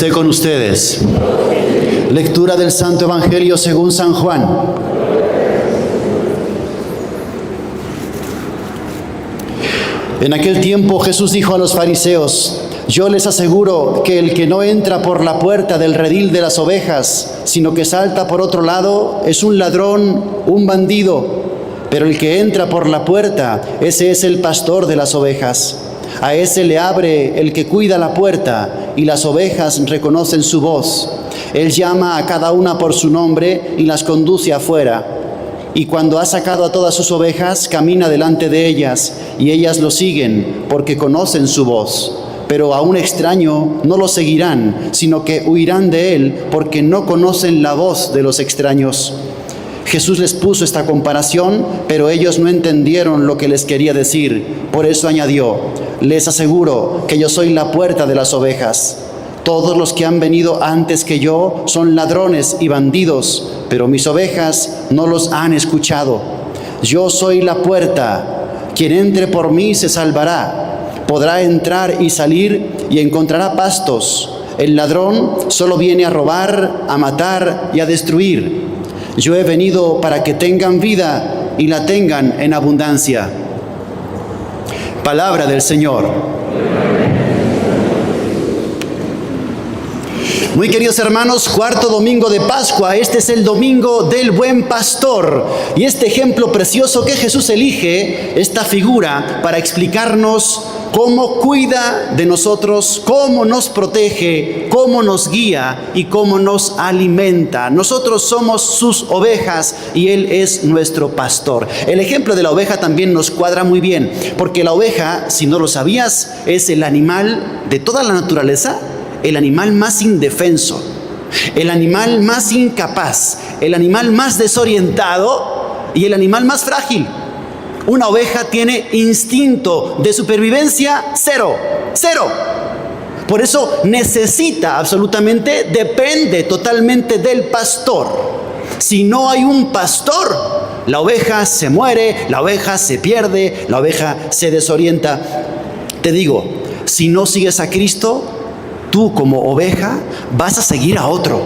esté con ustedes. Lectura del Santo Evangelio según San Juan. En aquel tiempo Jesús dijo a los fariseos: yo les aseguro que el que no entra por la puerta del redil de las ovejas, sino que salta por otro lado, es un ladrón, un bandido. Pero el que entra por la puerta, ese es el pastor de las ovejas. A ese le abre el que cuida la puerta, y las ovejas reconocen su voz. Él llama a cada una por su nombre y las conduce afuera. Y cuando ha sacado a todas sus ovejas, camina delante de ellas, y ellas lo siguen, porque conocen su voz. Pero a un extraño no lo seguirán, sino que huirán de él, porque no conocen la voz de los extraños. Jesús les puso esta comparación, pero ellos no entendieron lo que les quería decir. Por eso añadió: les aseguro que yo soy la puerta de las ovejas. Todos los que han venido antes que yo son ladrones y bandidos, pero mis ovejas no los han escuchado. Yo soy la puerta. Quien entre por mí se salvará. Podrá entrar y salir y encontrará pastos. El ladrón solo viene a robar, a matar y a destruir. Yo he venido para que tengan vida y la tengan en abundancia. Palabra del Señor. Muy queridos hermanos, cuarto domingo de Pascua. Este es el domingo del buen pastor. Y este ejemplo precioso que Jesús elige, esta figura, para explicarnos cómo cuida de nosotros, cómo nos protege, cómo nos guía y cómo nos alimenta. Nosotros somos sus ovejas y Él es nuestro pastor. El ejemplo de la oveja también nos cuadra muy bien, porque la oveja, si no lo sabías, es el animal de toda la naturaleza, el animal más indefenso, el animal más incapaz, el animal más desorientado y el animal más frágil. Una oveja tiene instinto de supervivencia cero. Por eso necesita absolutamente, depende totalmente del pastor. Si no hay un pastor, la oveja se muere, la oveja se pierde, la oveja se desorienta. Te digo, si no sigues a Cristo, tú como oveja vas a seguir a otro.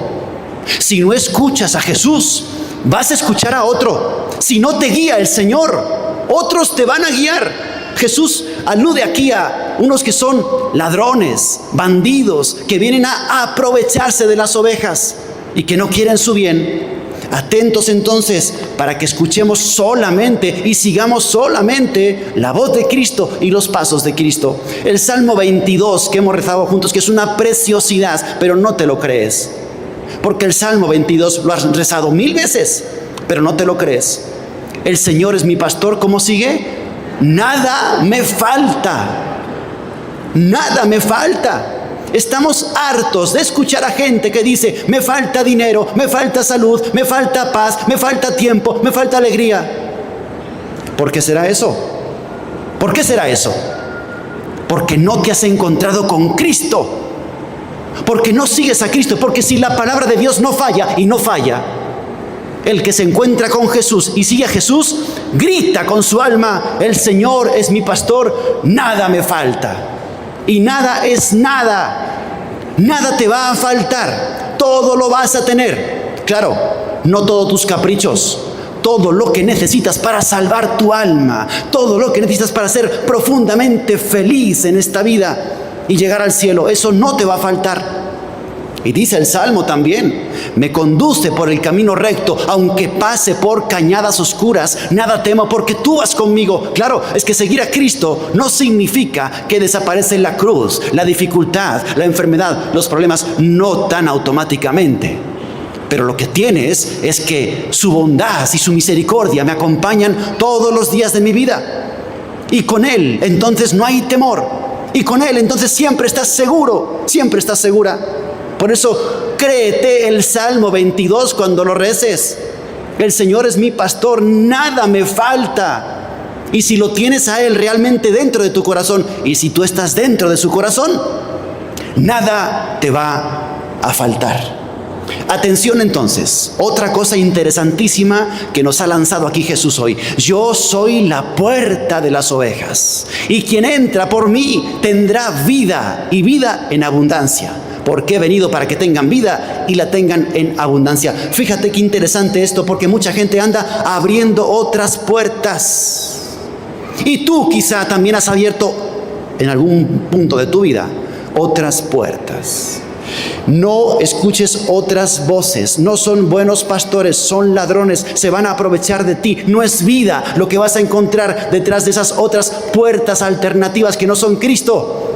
Si no escuchas a Jesús, vas a escuchar a otro. Si no te guía el Señor, otros te van a guiar. Jesús alude aquí a unos que son ladrones, bandidos, que vienen a aprovecharse de las ovejas y que no quieren su bien. Atentos entonces para que escuchemos solamente y sigamos solamente la voz de Cristo y los pasos de Cristo. El Salmo 22 que hemos rezado juntos, que es una preciosidad, pero no te lo crees. Porque el Salmo 22 lo has rezado 1000 veces, pero no te lo crees. El Señor es mi pastor, ¿cómo sigue? Nada me falta. Nada me falta. Estamos hartos de escuchar a gente que dice: me falta dinero, me falta salud, me falta paz, me falta tiempo, me falta alegría. ¿Por qué será eso? ¿Por qué será eso? Porque no te has encontrado con Cristo. Porque no sigues a Cristo. Porque si la palabra de Dios no falla, y no falla, el que se encuentra con Jesús y sigue a Jesús, grita con su alma: el Señor es mi pastor, nada me falta. Y nada es nada. Nada te va a faltar. Todo lo vas a tener. Claro, no todos tus caprichos. Todo lo que necesitas para salvar tu alma. Todo lo que necesitas para ser profundamente feliz en esta vida y llegar al cielo. Eso no te va a faltar. Y dice el Salmo también: me conduce por el camino recto, aunque pase por cañadas oscuras, nada temo porque tú vas conmigo. Claro, es que seguir a Cristo no significa que desaparece la cruz, la dificultad, la enfermedad, los problemas, no tan automáticamente. Pero lo que tienes es que su bondad y su misericordia me acompañan todos los días de mi vida. Y con Él entonces no hay temor. Y con Él entonces siempre estás seguro, siempre estás segura. Por eso créete el Salmo 22 cuando lo reces. El Señor es mi pastor, nada me falta. Y si lo tienes a Él realmente dentro de tu corazón, y si tú estás dentro de su corazón, nada te va a faltar. Atención entonces, otra cosa interesantísima que nos ha lanzado aquí Jesús hoy. Yo soy la puerta de las ovejas, y quien entra por mí tendrá vida, y vida en abundancia. porque he venido para que tengan vida y la tengan en abundancia. Fíjate qué interesante esto, porque mucha gente anda abriendo otras puertas. Y tú quizá también has abierto en algún punto de tu vida otras puertas. No escuches otras voces, no son buenos pastores, son ladrones, se van a aprovechar de ti. No es vida lo que vas a encontrar detrás de esas otras puertas alternativas que no son Cristo.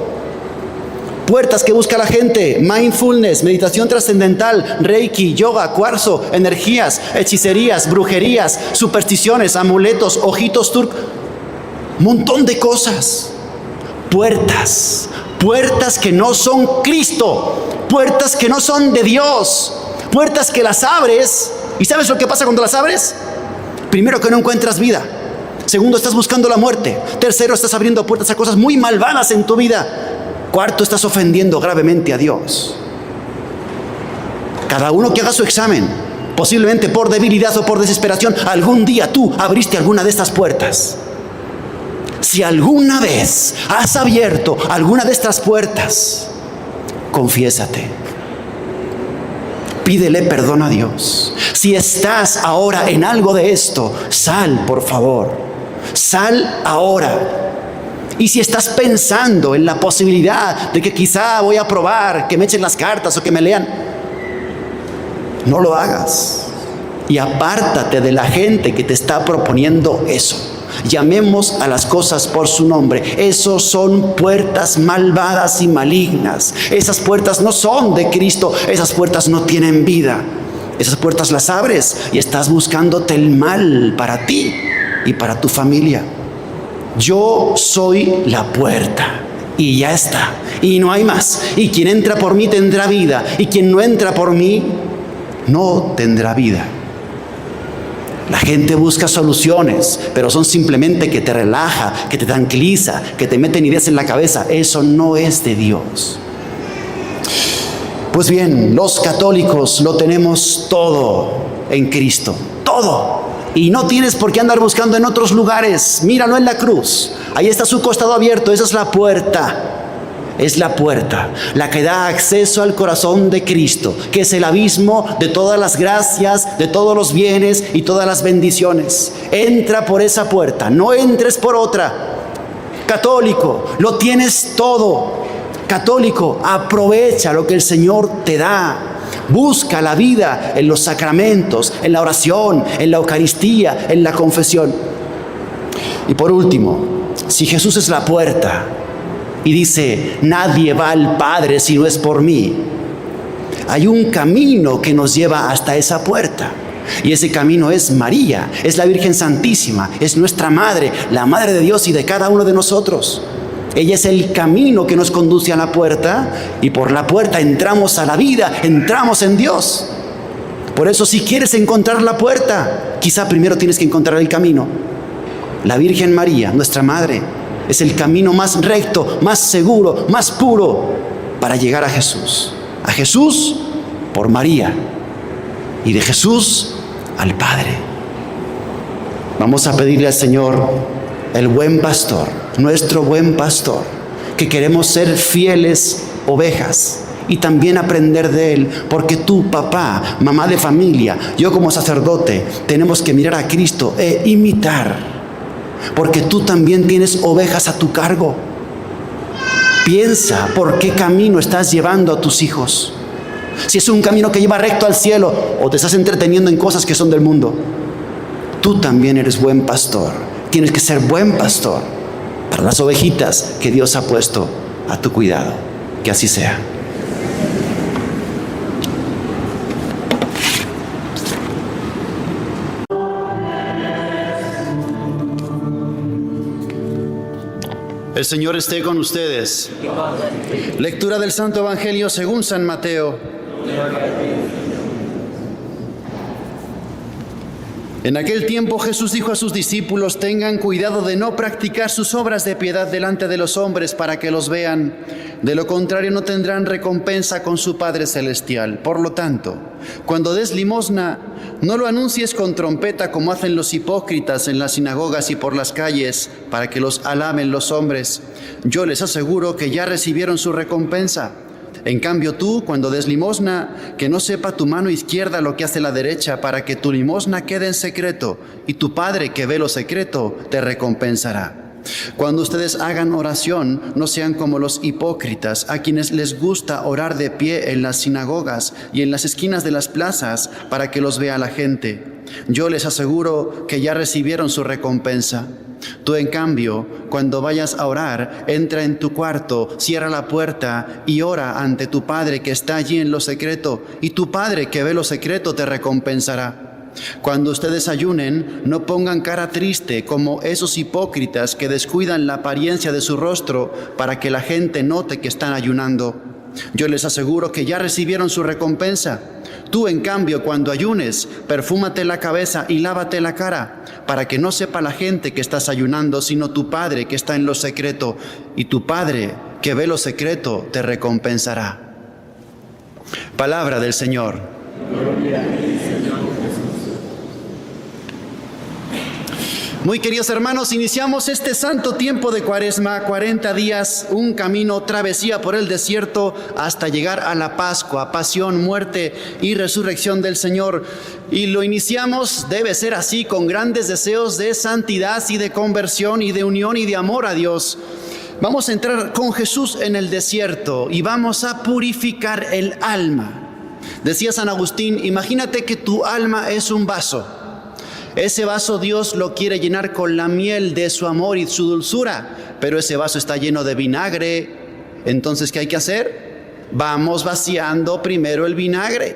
Puertas que busca la gente: mindfulness, meditación trascendental, reiki, yoga, cuarzo, energías, hechicerías, brujerías, supersticiones, amuletos, ojitos turcos, montón de cosas. Puertas que no son Cristo, puertas que no son de Dios, puertas que las abres. ¿Y sabes lo que pasa cuando las abres? Primero, que no encuentras vida. Segundo, estás buscando la muerte. Tercero, estás abriendo puertas a cosas muy malvadas en tu vida. Cuarto, estás ofendiendo gravemente a Dios. Cada uno que haga su examen, posiblemente por debilidad o por desesperación, algún día tú abriste alguna de estas puertas. Si alguna vez has abierto alguna de estas puertas, confiésate. Pídele perdón a Dios. Si estás ahora en algo de esto, sal, por favor. Sal ahora. Y si estás pensando en la posibilidad de que quizá voy a probar que me echen las cartas o que me lean, no lo hagas. Y apártate de la gente que te está proponiendo eso. Llamemos a las cosas por su nombre. Esos son puertas malvadas y malignas. Esas puertas no son de Cristo. Esas puertas no tienen vida. Esas puertas las abres y estás buscándote el mal para ti y para tu familia. Yo soy la puerta y ya está. Y no hay más. Y quien entra por mí tendrá vida. Y quien no entra por mí no tendrá vida. La gente busca soluciones, pero son simplemente que te relaja, que te tranquiliza, que te meten ideas en la cabeza. Eso no es de Dios. Pues bien, los católicos lo tenemos todo en Cristo, todo. Y no tienes por qué andar buscando en otros lugares. Míralo en la cruz. Ahí está su costado abierto. Esa es la puerta. Es la puerta, la que da acceso al corazón de Cristo, que es el abismo de todas las gracias, de todos los bienes y todas las bendiciones. Entra por esa puerta, no entres por otra. Católico, lo tienes todo. Católico, aprovecha lo que el Señor te da. Busca la vida en los sacramentos, en la oración, en la Eucaristía, en la confesión. Y por último, si Jesús es la puerta y dice: nadie va al Padre si no es por mí, hay un camino que nos lleva hasta esa puerta. Y ese camino es María, es la Virgen Santísima, es nuestra Madre, la Madre de Dios y de cada uno de nosotros. Ella es el camino que nos conduce a la puerta, y por la puerta entramos a la vida, entramos en Dios. Por eso, si quieres encontrar la puerta, quizá primero tienes que encontrar el camino. La Virgen María, nuestra Madre, es el camino más recto, más seguro, más puro para llegar a Jesús. A Jesús por María, y de Jesús al Padre. Vamos a pedirle al Señor, el buen pastor, nuestro buen pastor, que queremos ser fieles ovejas y también aprender de Él, porque tú, papá, mamá de familia, yo como sacerdote, tenemos que mirar a Cristo e imitar, porque tú también tienes ovejas a tu cargo. Piensa por qué camino estás llevando a tus hijos. Si es un camino que lleva recto al cielo, o te estás entreteniendo en cosas que son del mundo. Tú también eres buen pastor. Tienes que ser buen pastor para las ovejitas que Dios ha puesto a tu cuidado. Que así sea. El Señor esté con ustedes. Lectura del Santo Evangelio según San Mateo. En aquel tiempo Jesús dijo a sus discípulos: tengan cuidado de no practicar sus obras de piedad delante de los hombres para que los vean. De lo contrario no tendrán recompensa con su Padre Celestial. Por lo tanto, cuando des limosna, no lo anuncies con trompeta como hacen los hipócritas en las sinagogas y por las calles, para que los alaben los hombres. Yo les aseguro que ya recibieron su recompensa. En cambio tú, cuando des limosna, que no sepa tu mano izquierda lo que hace la derecha, para que tu limosna quede en secreto, y tu Padre que ve lo secreto te recompensará. Cuando ustedes hagan oración, no sean como los hipócritas, a quienes les gusta orar de pie en las sinagogas y en las esquinas de las plazas para que los vea la gente. Yo les aseguro que ya recibieron su recompensa. Tú, en cambio, cuando vayas a orar, entra en tu cuarto, cierra la puerta y ora ante tu Padre que está allí en lo secreto, y tu Padre que ve lo secreto te recompensará. Cuando ustedes ayunen, no pongan cara triste como esos hipócritas que descuidan la apariencia de su rostro para que la gente note que están ayunando. Yo les aseguro que ya recibieron su recompensa. Tú, en cambio, cuando ayunes, perfúmate la cabeza y lávate la cara, para que no sepa la gente que estás ayunando, sino tu Padre que está en lo secreto, y tu Padre que ve lo secreto te recompensará. Palabra del Señor. Gloria a ti, Señor Jesús. Muy queridos hermanos, iniciamos este santo tiempo de Cuaresma, 40 días, un camino, travesía por el desierto hasta llegar a la Pascua, pasión, muerte y resurrección del Señor. Y lo iniciamos, debe ser así, con grandes deseos de santidad y de conversión y de unión y de amor a Dios. Vamos a entrar con Jesús en el desierto y vamos a purificar el alma. Decía San Agustín, imagínate que tu alma es un vaso. Ese vaso Dios lo quiere llenar con la miel de su amor y su dulzura, pero ese vaso está lleno de vinagre. Entonces, ¿qué hay que hacer? Vamos vaciando primero el vinagre.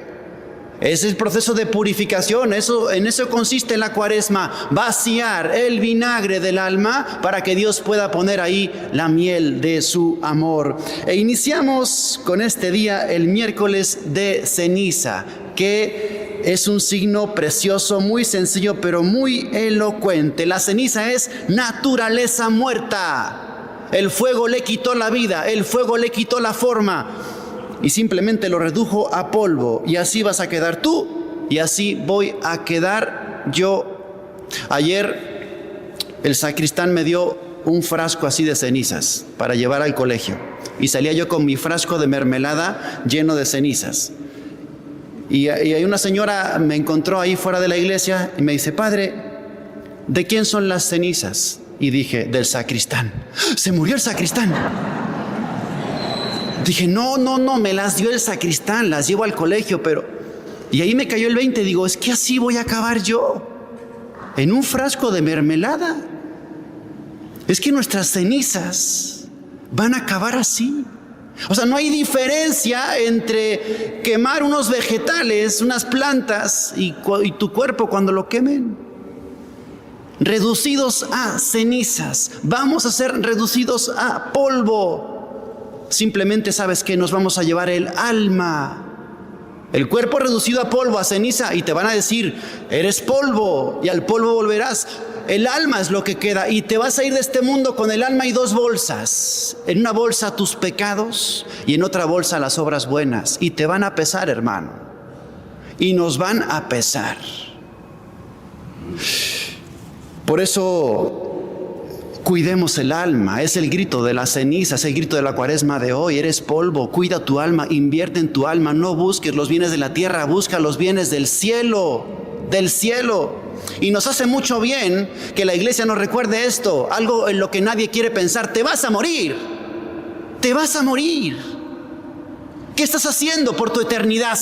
Ese es el proceso de purificación. En eso consiste la Cuaresma, vaciar el vinagre del alma para que Dios pueda poner ahí la miel de su amor. E iniciamos con este día el miércoles de ceniza, que es un signo precioso, muy sencillo, pero muy elocuente. La ceniza es naturaleza muerta. El fuego le quitó la vida, el fuego le quitó la forma y simplemente lo redujo a polvo. Y así vas a quedar tú y así voy a quedar yo. Ayer el sacristán me dio un frasco así de cenizas para llevar al colegio. Y salía yo con mi frasco de mermelada lleno de cenizas. Y hay una señora me encontró ahí fuera de la iglesia y me dice, padre, ¿de quién son las cenizas? Y dije, del sacristán. ¡Se murió el sacristán! Dije, no, me las dio el sacristán, las llevo al colegio, pero... Y ahí me cayó el 20, digo, es que así voy a acabar yo, en un frasco de mermelada. Es que nuestras cenizas van a acabar así. O sea, no hay diferencia entre quemar unos vegetales, unas plantas y tu cuerpo cuando lo quemen. Reducidos a cenizas, vamos a ser reducidos a polvo. Simplemente, ¿sabes qué? Nos vamos a llevar el alma. El cuerpo reducido a polvo, a ceniza, y te van a decir, eres polvo y al polvo volverás. El alma es lo que queda y te vas a ir de este mundo con el alma y dos bolsas. En una bolsa tus pecados y en otra bolsa las obras buenas. Y te van a pesar, hermano. Y nos van a pesar. Por eso, cuidemos el alma. Es el grito de la ceniza, es el grito de la Cuaresma de hoy. Eres polvo, cuida tu alma, invierte en tu alma. No busques los bienes de la tierra, busca los bienes del cielo. Del cielo. Y nos hace mucho bien que la iglesia nos recuerde esto, algo en lo que nadie quiere pensar. Te vas a morir, te vas a morir. ¿Qué estás haciendo por tu eternidad?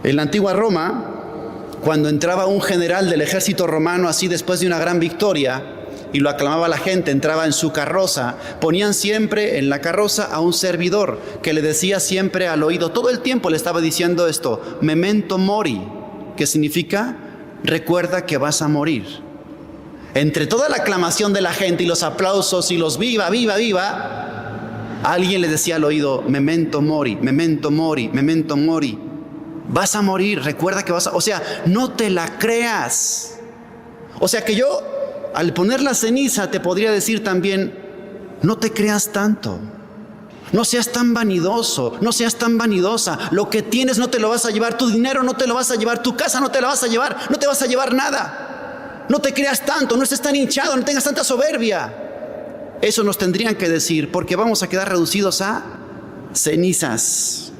En la antigua Roma, cuando entraba un general del ejército romano así después de una gran victoria y lo aclamaba la gente, entraba en su carroza, ponían siempre en la carroza a un servidor que le decía siempre al oído, todo el tiempo le estaba diciendo esto, memento mori, que significa recuerda que vas a morir. Entre toda la aclamación de la gente y los aplausos y los viva, viva, viva, alguien le decía al oído, memento mori, memento mori, memento mori. Vas a morir, recuerda que vas a... O sea, no te la creas. O sea que yo, al poner la ceniza, te podría decir también, no te creas tanto. No seas tan vanidoso, no seas tan vanidosa. Lo que tienes no te lo vas a llevar, tu dinero no te lo vas a llevar, tu casa no te la vas a llevar, no te vas a llevar nada. No te creas tanto, no estés tan hinchado, no tengas tanta soberbia. Eso nos tendrían que decir, porque vamos a quedar reducidos a cenizas.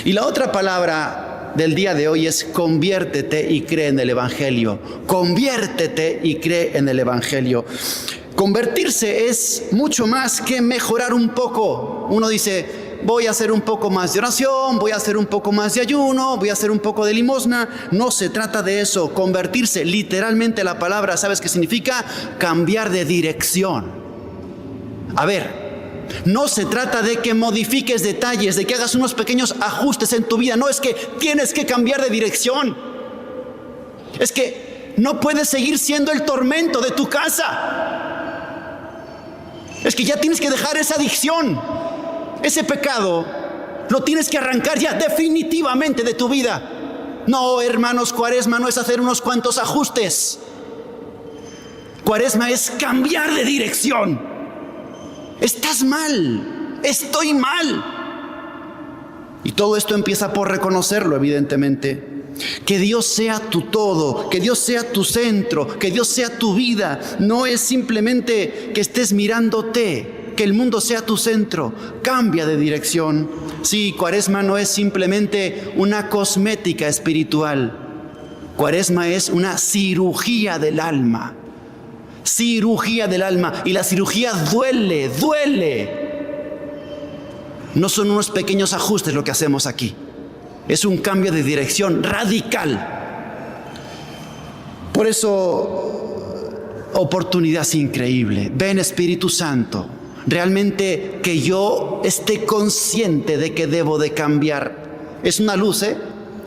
Y la otra palabra del día de hoy es conviértete y cree en el Evangelio. Conviértete y cree en el Evangelio. Convertirse es mucho más que mejorar un poco. Uno dice, voy a hacer un poco más de oración, voy a hacer un poco más de ayuno, voy a hacer un poco de limosna. No se trata de eso. Convertirse, literalmente la palabra, ¿sabes qué significa? Cambiar de dirección. A ver, no se trata de que modifiques detalles, de que hagas unos pequeños ajustes en tu vida. No, es que tienes que cambiar de dirección. Es que no puedes seguir siendo el tormento de tu casa. Es que ya tienes que dejar esa adicción. Ese pecado lo tienes que arrancar ya definitivamente de tu vida. No, hermanos, Cuaresma no es hacer unos cuantos ajustes. Cuaresma es cambiar de dirección. Estás mal, estoy mal. Y todo esto empieza por reconocerlo, evidentemente. Que Dios sea tu todo, que Dios sea tu centro, que Dios sea tu vida. No es simplemente que estés mirándote, que el mundo sea tu centro. Cambia de dirección. Sí, Cuaresma no es simplemente una cosmética espiritual. Cuaresma es una cirugía del alma. Cirugía del alma. Y la cirugía duele. No son unos pequeños ajustes lo que hacemos aquí. Es un cambio de dirección radical. Por eso, oportunidad increíble. Ven, Espíritu Santo. Realmente que yo esté consciente de que debo de cambiar. Es una luz,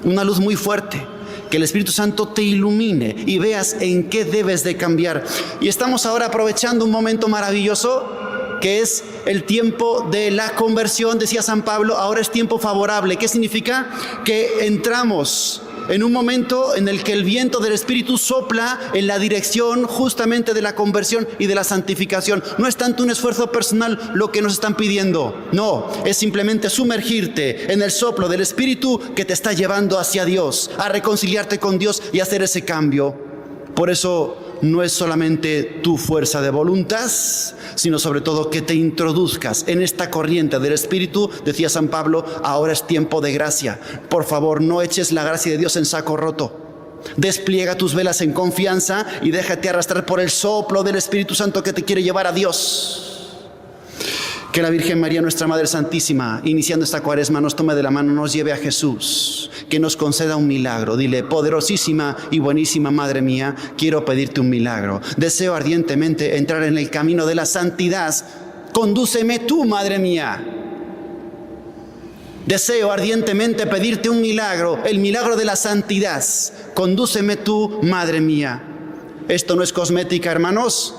una luz muy fuerte. Que el Espíritu Santo te ilumine y veas en qué debes de cambiar. Y estamos ahora aprovechando un momento maravilloso, que es el tiempo de la conversión. Decía San Pablo, ahora es tiempo favorable. ¿Qué significa? Que entramos en un momento en el que el viento del Espíritu sopla en la dirección justamente de la conversión y de la santificación. No es tanto un esfuerzo personal lo que nos están pidiendo. No, es simplemente sumergirte en el soplo del Espíritu que te está llevando hacia Dios, a reconciliarte con Dios y hacer ese cambio. Por eso no es solamente tu fuerza de voluntad, sino sobre todo que te introduzcas en esta corriente del Espíritu. Decía San Pablo, ahora es tiempo de gracia. Por favor, no eches la gracia de Dios en saco roto. Despliega tus velas en confianza y déjate arrastrar por el soplo del Espíritu Santo que te quiere llevar a Dios. Que la Virgen María, nuestra Madre Santísima, iniciando esta Cuaresma, nos tome de la mano, nos lleve a Jesús, que nos conceda un milagro. Dile, poderosísima y buenísima Madre mía, quiero pedirte un milagro. Deseo ardientemente entrar en el camino de la santidad. Condúceme tú, Madre mía. Deseo ardientemente pedirte un milagro, el milagro de la santidad. Condúceme tú, Madre mía. Esto no es cosmética, hermanos.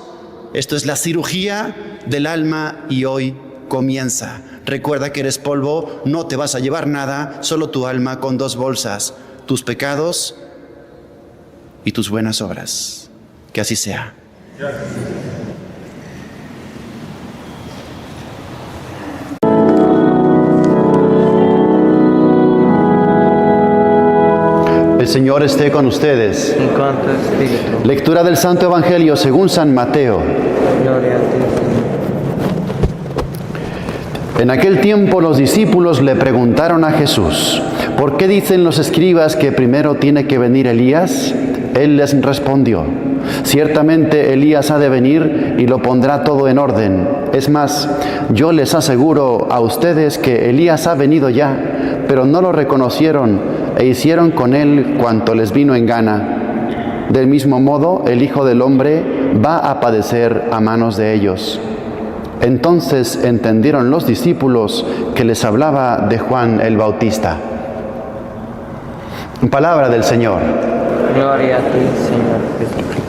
Esto es la cirugía del alma y hoy comienza. Recuerda que eres polvo, no te vas a llevar nada, solo tu alma con 2 bolsas, tus pecados y tus buenas obras. Que así sea. El Señor esté con ustedes. En cuanto a espíritu. Lectura del Santo Evangelio según San Mateo. Gloria a ti. En aquel tiempo los discípulos le preguntaron a Jesús, ¿por qué dicen los escribas que primero tiene que venir Elías? Él les respondió, ciertamente Elías ha de venir y lo pondrá todo en orden. Es más, yo les aseguro a ustedes que Elías ha venido ya, pero no lo reconocieron e hicieron con él cuanto les vino en gana. Del mismo modo, el Hijo del Hombre va a padecer a manos de ellos. Entonces entendieron los discípulos que les hablaba de Juan el Bautista. Palabra del Señor. Gloria a ti, Señor Jesucristo.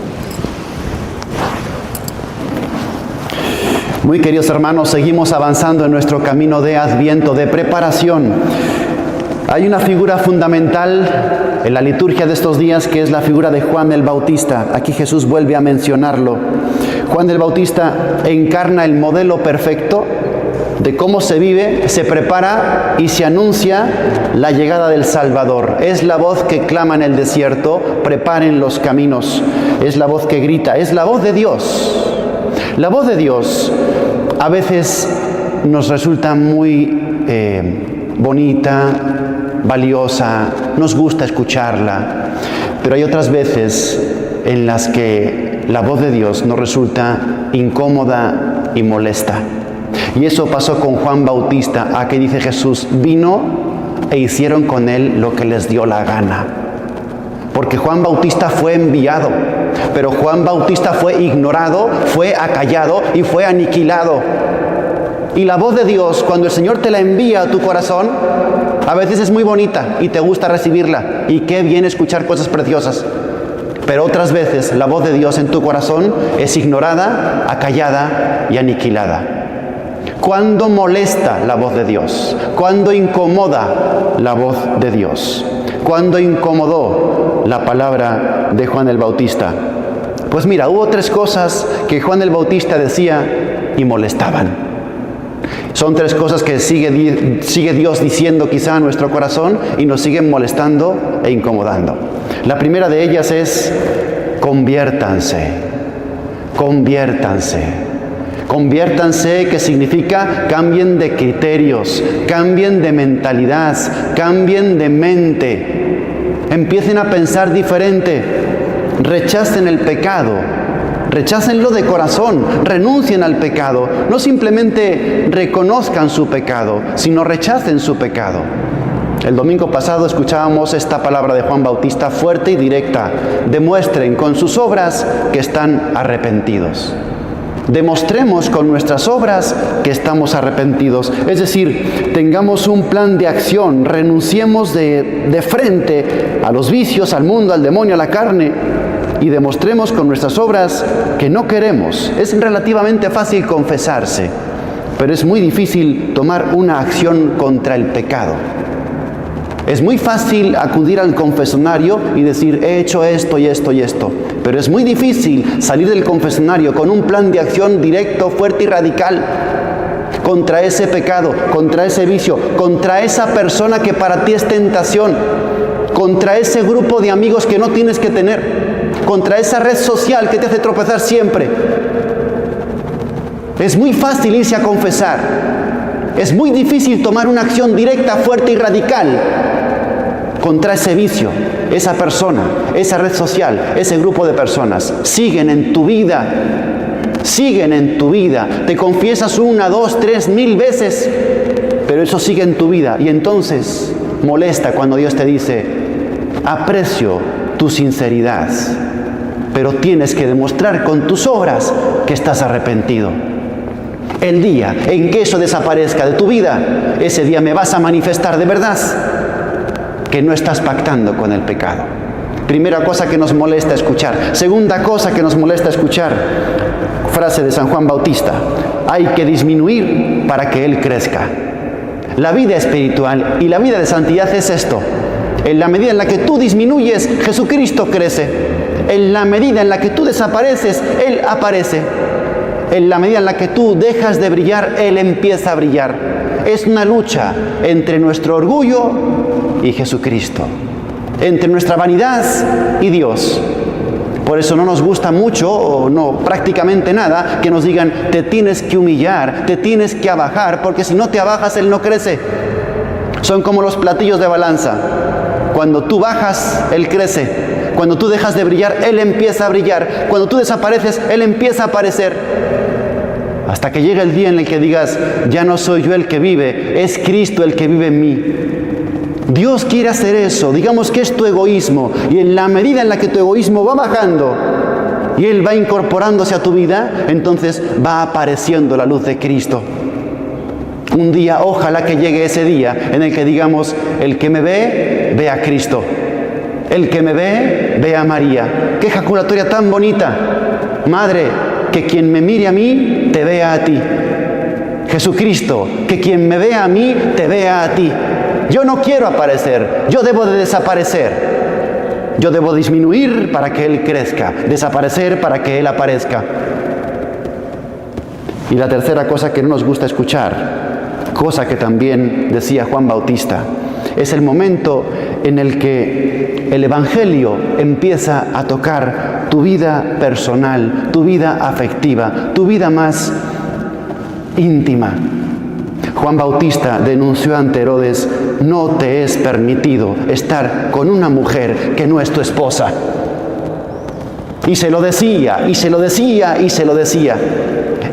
Muy queridos hermanos, seguimos avanzando en nuestro camino de Adviento, de preparación. Hay una figura fundamental en la liturgia de estos días que es la figura de Juan el Bautista. Aquí Jesús vuelve a mencionarlo. Juan el Bautista encarna el modelo perfecto de cómo se vive, se prepara y se anuncia la llegada del Salvador. Es la voz que clama en el desierto, preparen los caminos. Es la voz que grita, es la voz de Dios. La voz de Dios a veces nos resulta muy bonita, valiosa, nos gusta escucharla, pero hay otras veces en las que la voz de Dios nos resulta incómoda y molesta. Y eso pasó con Juan Bautista. Aquí dice Jesús, vino e hicieron con él lo que les dio la gana. Porque Juan Bautista fue enviado, pero Juan Bautista fue ignorado, fue acallado y fue aniquilado. Y la voz de Dios, cuando el Señor te la envía a tu corazón, a veces es muy bonita y te gusta recibirla. Y qué bien escuchar cosas preciosas. Pero otras veces la voz de Dios en tu corazón es ignorada, acallada y aniquilada. ¿Cuándo molesta la voz de Dios? ¿Cuándo incomoda la voz de Dios? ¿Cuándo incomodó la palabra de Juan el Bautista? Pues mira, hubo 3 cosas que Juan el Bautista decía y molestaban. Son 3 cosas que sigue Dios diciendo quizá a nuestro corazón y nos siguen molestando e incomodando. La primera de ellas es: conviértanse, conviértanse. Conviértanse, que significa cambien de criterios, cambien de mentalidad, cambien de mente, empiecen a pensar diferente, rechacen el pecado, rechácenlo de corazón, renuncien al pecado, no simplemente reconozcan su pecado, sino rechacen su pecado. El domingo pasado escuchábamos esta palabra de Juan Bautista fuerte y directa: demuestren con sus obras que están arrepentidos. Demostremos con nuestras obras que estamos arrepentidos. Es decir, tengamos un plan de acción, renunciemos de frente a los vicios, al mundo, al demonio, a la carne, y demostremos con nuestras obras que no queremos. Es relativamente fácil confesarse, pero es muy difícil tomar una acción contra el pecado. Es muy fácil acudir al confesionario y decir, he hecho esto y esto y esto. Pero es muy difícil salir del confesionario con un plan de acción directo, fuerte y radical contra ese pecado, contra ese vicio, contra esa persona que para ti es tentación, contra ese grupo de amigos que no tienes que tener, contra esa red social que te hace tropezar siempre. Es muy fácil irse a confesar. Es muy difícil tomar una acción directa, fuerte y radical contra ese vicio, esa persona, esa red social, ese grupo de personas. Siguen en tu vida, siguen en tu vida. Te confiesas 1, 2, 3, 1000 veces, pero eso sigue en tu vida. Y entonces molesta cuando Dios te dice, aprecio tu sinceridad, pero tienes que demostrar con tus obras que estás arrepentido. El día en que eso desaparezca de tu vida, ese día me vas a manifestar de verdad que no estás pactando con el pecado. Primera cosa que nos molesta escuchar. Segunda cosa que nos molesta escuchar, frase de San Juan Bautista: hay que disminuir para que Él crezca. La vida espiritual y la vida de santidad es esto: en la medida en la que tú disminuyes, Jesucristo crece. En la medida en la que tú desapareces, Él aparece. En la medida en la que tú dejas de brillar, Él empieza a brillar. Es una lucha entre nuestro orgullo y Jesucristo, entre nuestra vanidad y Dios. Por eso no nos gusta mucho, o no, prácticamente nada, que nos digan, te tienes que humillar, te tienes que abajar, porque si no te abajas, Él no crece. Son como los platillos de balanza. Cuando tú bajas, Él crece. Cuando tú dejas de brillar, Él empieza a brillar. Cuando tú desapareces, Él empieza a aparecer. Hasta que llegue el día en el que digas, ya no soy yo el que vive, es Cristo el que vive en mí. Dios quiere hacer eso. Digamos que es tu egoísmo. Y en la medida en la que tu egoísmo va bajando y Él va incorporándose a tu vida, entonces va apareciendo la luz de Cristo. Un día, ojalá que llegue ese día en el que digamos, el que me ve, ve a Cristo. El que me ve, ve a María. ¡Qué ejaculatoria tan bonita! Madre, que quien me mire a mí, te vea a ti. Jesucristo, que quien me vea a mí, te vea a ti. Yo no quiero aparecer, yo debo de desaparecer. Yo debo disminuir para que Él crezca, desaparecer para que Él aparezca. Y la tercera cosa que no nos gusta escuchar, cosa que también decía Juan Bautista, es el momento en el que el Evangelio empieza a tocar tu vida personal, tu vida afectiva, tu vida más íntima. Juan Bautista denunció ante Herodes: no te es permitido estar con una mujer que no es tu esposa. Y se lo decía, y se lo decía, y se lo decía.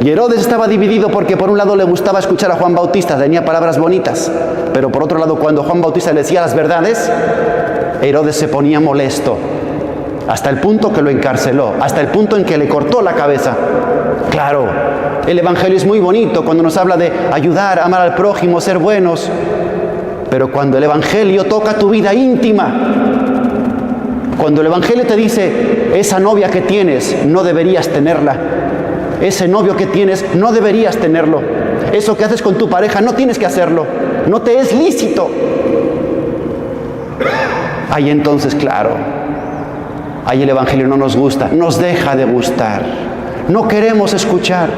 Y Herodes estaba dividido porque por un lado le gustaba escuchar a Juan Bautista, tenía palabras bonitas, pero por otro lado cuando Juan Bautista le decía las verdades, Herodes se ponía molesto, hasta el punto que lo encarceló, hasta el punto en que le cortó la cabeza. Claro, el Evangelio es muy bonito cuando nos habla de ayudar, amar al prójimo, ser buenos, pero cuando el Evangelio toca tu vida íntima, cuando el Evangelio te dice: esa novia que tienes no deberías tenerla, ese novio que tienes no deberías tenerlo, eso que haces con tu pareja no tienes que hacerlo, no te es lícito. Ahí entonces, claro, ahí el Evangelio no nos gusta, nos deja de gustar, no queremos escuchar.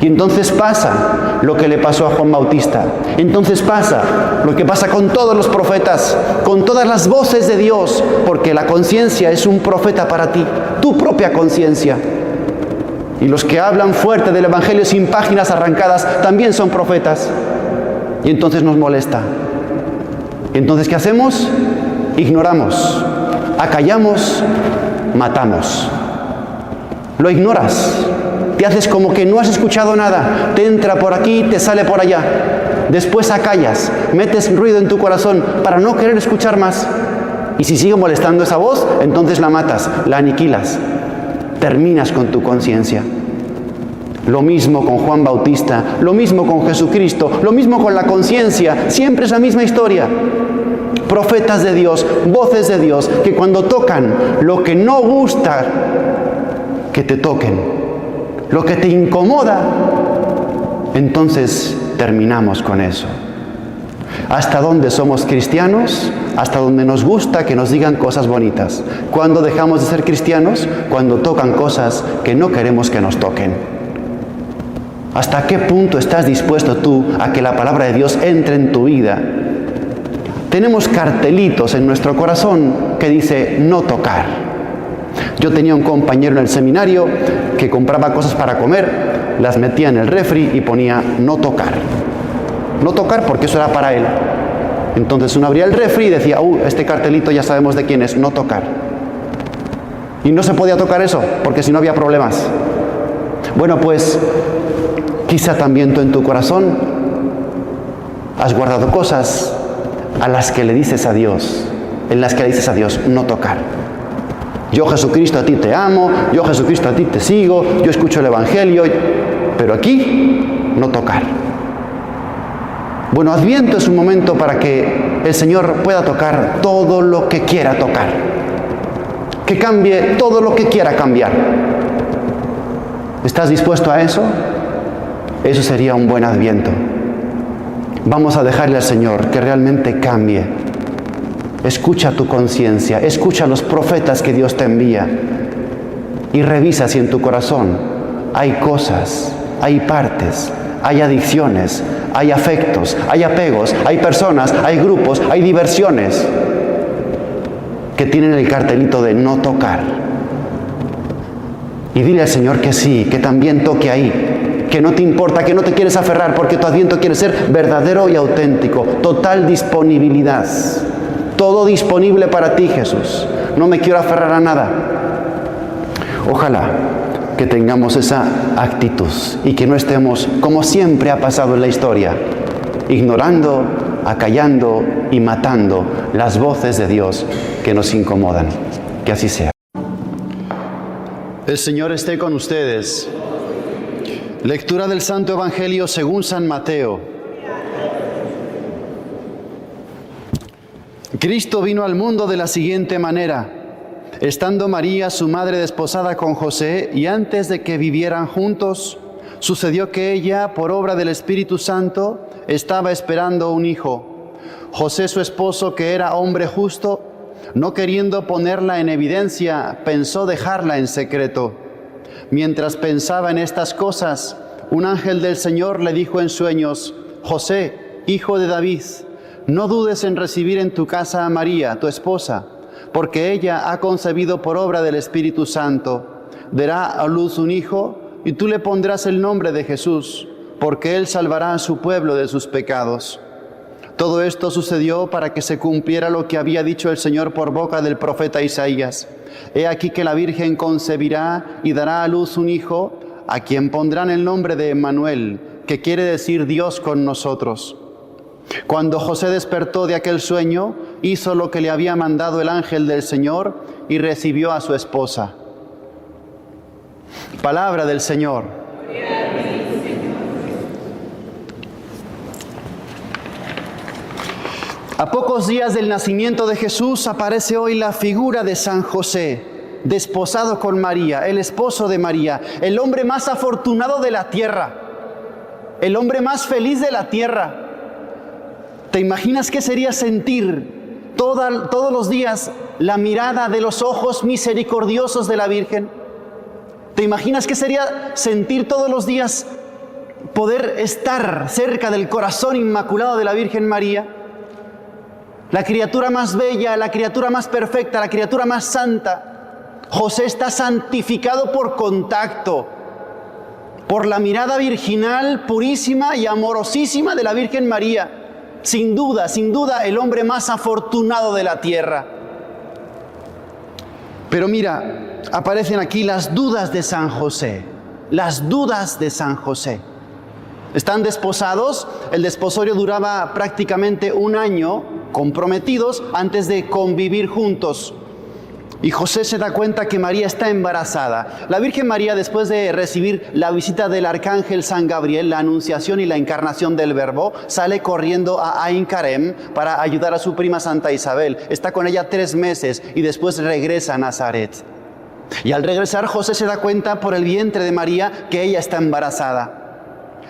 Y entonces pasa lo que le pasó a Juan Bautista. Entonces pasa lo que pasa con todos los profetas, con todas las voces de Dios, porque la conciencia es un profeta para ti, tu propia conciencia. Y los que hablan fuerte del Evangelio sin páginas arrancadas también son profetas. Y entonces nos molesta. Entonces, ¿qué hacemos? Ignoramos, acallamos, matamos. Lo ignoras. Te haces como que no has escuchado nada, te entra por aquí, te sale por allá. Después acallas, metes ruido en tu corazón para no querer escuchar más. Y si sigue molestando esa voz, entonces la matas, la aniquilas. Terminas con tu conciencia. Lo mismo con Juan Bautista, lo mismo con Jesucristo, lo mismo con la conciencia. Siempre es la misma historia. Profetas de Dios, voces de Dios, que cuando tocan lo que no gusta que te toquen, lo que te incomoda, entonces terminamos con eso. ¿Hasta dónde somos cristianos? Hasta donde nos gusta que nos digan cosas bonitas. ¿Cuándo dejamos de ser cristianos? Cuando tocan cosas que no queremos que nos toquen. ¿Hasta qué punto estás dispuesto tú a que la palabra de Dios entre en tu vida? Tenemos cartelitos en nuestro corazón que dice: no tocar. Yo tenía un compañero en el seminario que compraba cosas para comer, las metía en el refri y ponía: no tocar. No tocar, porque eso era para él. Entonces uno abría el refri y decía: este cartelito ya sabemos de quién es, no tocar. Y no se podía tocar eso, porque si no había problemas. Bueno, pues quizá también tú en tu corazón has guardado cosas a las que le dices a Dios, en las que le dices a Dios: no tocar. Yo, Jesucristo, a ti te amo, yo, Jesucristo, a ti te sigo, yo escucho el Evangelio, pero aquí no tocar. Bueno, Adviento es un momento para que el Señor pueda tocar todo lo que quiera tocar, que cambie todo lo que quiera cambiar. ¿Estás dispuesto a eso? Eso sería un buen Adviento. Vamos a dejarle al Señor que realmente cambie. Escucha tu conciencia, escucha a los profetas que Dios te envía y revisa si en tu corazón hay cosas, hay partes, hay adicciones, hay afectos, hay apegos, hay personas, hay grupos, hay diversiones que tienen el cartelito de no tocar. Y dile al Señor que sí, que también toque ahí, que no te importa, que no te quieres aferrar, porque tu Adviento quiere ser verdadero y auténtico, total disponibilidad. Todo disponible para ti, Jesús. No me quiero aferrar a nada. Ojalá que tengamos esa actitud y que no estemos, como siempre ha pasado en la historia, ignorando, acallando y matando las voces de Dios que nos incomodan. Que así sea. El Señor esté con ustedes. Lectura del Santo Evangelio según San Mateo. Cristo vino al mundo de la siguiente manera. Estando María, su madre, desposada con José, y antes de que vivieran juntos, sucedió que ella, por obra del Espíritu Santo, estaba esperando un hijo. José, su esposo, que era hombre justo, no queriendo ponerla en evidencia, pensó dejarla en secreto. Mientras pensaba en estas cosas, un ángel del Señor le dijo en sueños: José, hijo de David, no dudes en recibir en tu casa a María, tu esposa, porque ella ha concebido por obra del Espíritu Santo. Dará a luz un hijo y tú le pondrás el nombre de Jesús, porque Él salvará a su pueblo de sus pecados. Todo esto sucedió para que se cumpliera lo que había dicho el Señor por boca del profeta Isaías. He aquí que la Virgen concebirá y dará a luz un hijo, a quien pondrán el nombre de Emmanuel, que quiere decir Dios con nosotros. Cuando José despertó de aquel sueño, hizo lo que le había mandado el ángel del Señor y recibió a su esposa. Palabra del Señor. A pocos días del nacimiento de Jesús aparece hoy la figura de San José, desposado con María, el esposo de María, el hombre más afortunado de la tierra, el hombre más feliz de la tierra. ¿Te imaginas qué sería sentir todos los días la mirada de los ojos misericordiosos de la Virgen? ¿Te imaginas qué sería sentir todos los días poder estar cerca del corazón inmaculado de la Virgen María? La criatura más bella, la criatura más perfecta, la criatura más santa. José está santificado por contacto, por la mirada virginal, purísima y amorosísima de la Virgen María. Sin duda, el hombre más afortunado de la tierra. Pero mira, aparecen aquí las dudas de San José. Las dudas de San José. Están desposados, el desposorio duraba prácticamente un año, comprometidos antes de convivir juntos. Y José se da cuenta que María está embarazada. La Virgen María, después de recibir la visita del arcángel San Gabriel, la anunciación y la encarnación del Verbo, sale corriendo a Ain Karem para ayudar a su prima Santa Isabel. Está con ella 3 meses y después regresa a Nazaret. Y al regresar, José se da cuenta por el vientre de María que ella está embarazada.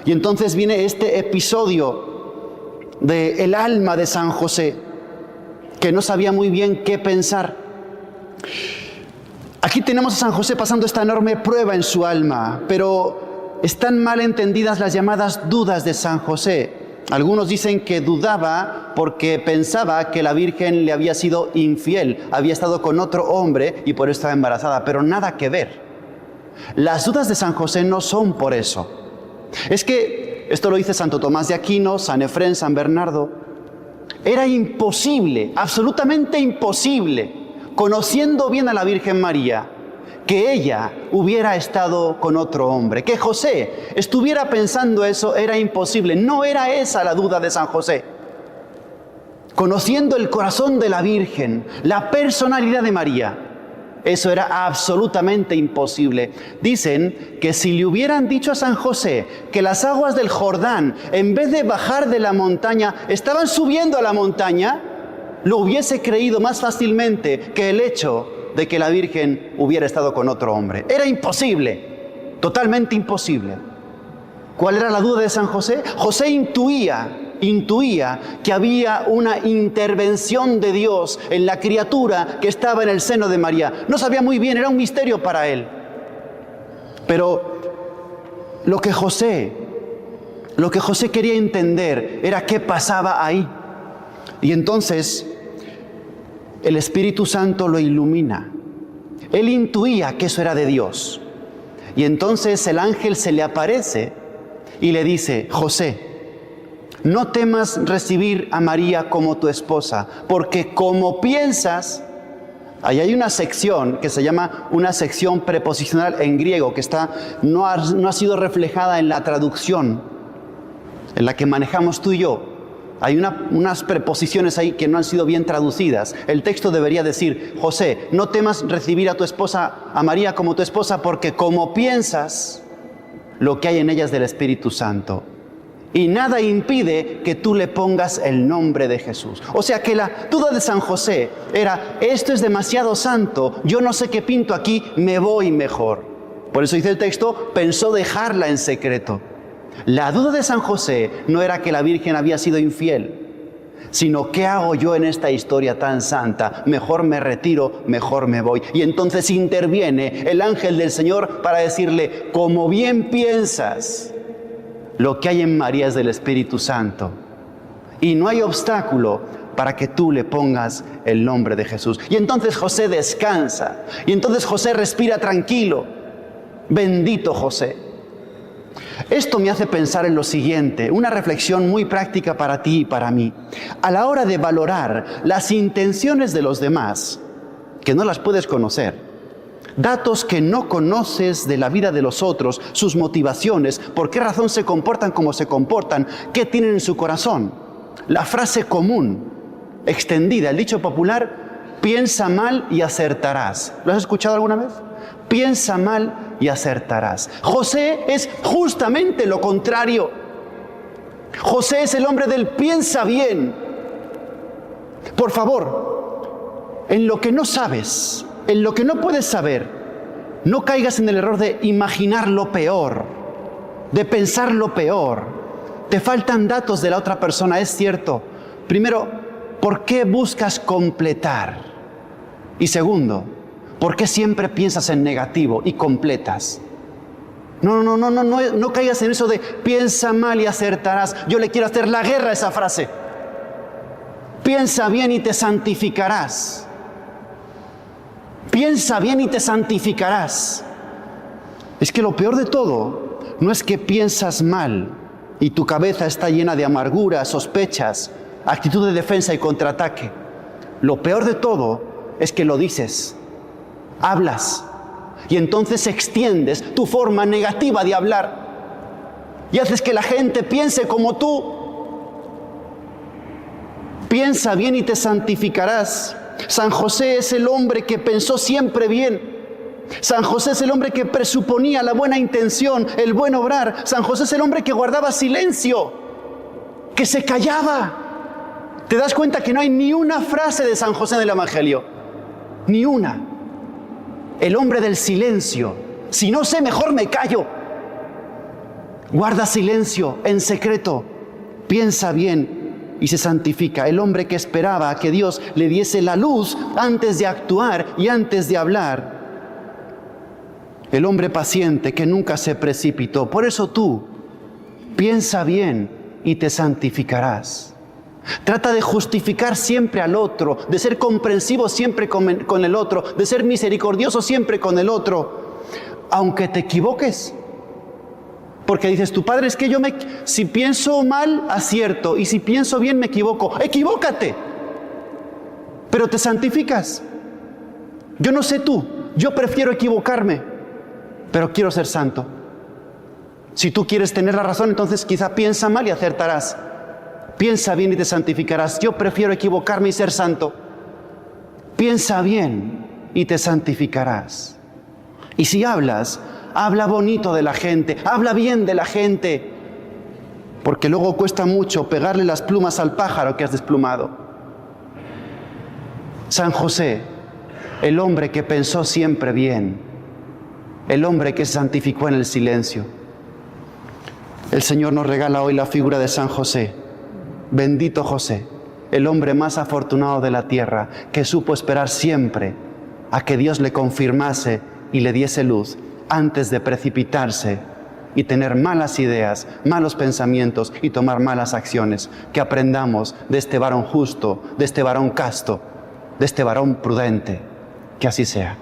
Y entonces viene este episodio del alma de San José, que no sabía muy bien qué pensar. Aquí tenemos a San José pasando esta enorme prueba en su alma, pero están mal entendidas las llamadas dudas de San José. Algunos dicen que dudaba porque pensaba que la Virgen le había sido infiel, había estado con otro hombre y por eso estaba embarazada, pero nada que ver. Las dudas de San José no son por eso. Es que, esto lo dice Santo Tomás de Aquino, San Efrén, San Bernardo, era imposible, absolutamente imposible, conociendo bien a la Virgen María, que ella hubiera estado con otro hombre. Que José estuviera pensando eso era imposible. No era esa la duda de San José. Conociendo el corazón de la Virgen, la personalidad de María, eso era absolutamente imposible. Dicen que si le hubieran dicho a San José que las aguas del Jordán, en vez de bajar de la montaña, estaban subiendo a la montaña, lo hubiese creído más fácilmente que el hecho de que la Virgen hubiera estado con otro hombre. Era imposible, totalmente imposible. ¿Cuál era la duda de San José? José intuía que había una intervención de Dios en la criatura que estaba en el seno de María. No sabía muy bien, era un misterio para él. Pero lo que José quería entender era qué pasaba ahí. Y entonces el Espíritu Santo lo ilumina. Él intuía que eso era de Dios. Y entonces el ángel se le aparece y le dice: José, no temas recibir a María como tu esposa, porque como piensas, ahí hay una sección que se llama una sección preposicional en griego, que no ha sido reflejada en la traducción, en la que manejamos tú y yo. Hay unas preposiciones ahí que no han sido bien traducidas. El texto debería decir: José, no temas recibir a tu esposa, a María como tu esposa, porque como piensas, lo que hay en ella es del Espíritu Santo. Y nada impide que tú le pongas el nombre de Jesús. O sea que la duda de San José era: esto es demasiado santo, yo no sé qué pinto aquí, me voy mejor. Por eso dice el texto, pensó dejarla en secreto. La duda de San José no era que la Virgen había sido infiel, sino ¿qué hago yo en esta historia tan santa? Mejor me retiro, mejor me voy. Y entonces interviene el ángel del Señor para decirle: como bien piensas, lo que hay en María es del Espíritu Santo. Y no hay obstáculo para que tú le pongas el nombre de Jesús. Y entonces José descansa. Y entonces José respira tranquilo. Bendito José. Esto me hace pensar en lo siguiente, una reflexión muy práctica para ti y para mí. A la hora de valorar las intenciones de los demás, que no las puedes conocer, datos que no conoces de la vida de los otros, sus motivaciones, por qué razón se comportan como se comportan, qué tienen en su corazón. La frase común, extendida, el dicho popular, piensa mal y acertarás. ¿Lo has escuchado alguna vez? Piensa mal y acertarás. José es justamente lo contrario. José es el hombre del piensa bien. Por favor, en lo que no sabes, en lo que no puedes saber, no caigas en el error de imaginar lo peor, de pensar lo peor. Te faltan datos de la otra persona, es cierto. Primero, ¿por qué buscas completar? Y segundo, ¿por qué siempre piensas en negativo y completas? No caigas en eso de piensa mal y acertarás. Yo le quiero hacer la guerra a esa frase. Piensa bien y te santificarás. Piensa bien y te santificarás. Es que lo peor de todo no es que piensas mal y tu cabeza está llena de amargura, sospechas, actitud de defensa y contraataque. Lo peor de todo es que lo dices, hablas, y entonces extiendes tu forma negativa de hablar y haces que la gente piense como tú. Piensa bien y te santificarás. San José es el hombre que pensó siempre bien. San José es el hombre que presuponía la buena intención, el buen obrar. San José es el hombre que guardaba silencio, que se callaba. ¿Te das cuenta que no hay ni una frase de San José en el Evangelio? Ni una. El hombre del silencio. Si no sé, mejor me callo. Guarda silencio en secreto. Piensa bien y se santifica. El hombre que esperaba que Dios le diese la luz antes de actuar y antes de hablar. El hombre paciente que nunca se precipitó. Por eso tú, piensa bien y te santificarás. Trata de justificar siempre al otro, de ser comprensivo siempre con el otro, de ser misericordioso siempre con el otro, aunque te equivoques. Porque dices, tu padre, es que si pienso mal, acierto, y si pienso bien, me equivoco. ¡Equivócate! Pero te santificas. Yo no sé tú, yo prefiero equivocarme, pero quiero ser santo. Si tú quieres tener la razón, entonces quizá piensa mal y acertarás. Piensa bien y te santificarás. Yo prefiero equivocarme y ser santo. Piensa bien y te santificarás. Y si hablas, habla bonito de la gente, habla bien de la gente, porque luego cuesta mucho pegarle las plumas al pájaro que has desplumado. San José, el hombre que pensó siempre bien, el hombre que se santificó en el silencio. El Señor nos regala hoy la figura de San José. Bendito José, el hombre más afortunado de la tierra, que supo esperar siempre a que Dios le confirmase y le diese luz antes de precipitarse y tener malas ideas, malos pensamientos y tomar malas acciones. Que aprendamos de este varón justo, de este varón casto, de este varón prudente. Que así sea.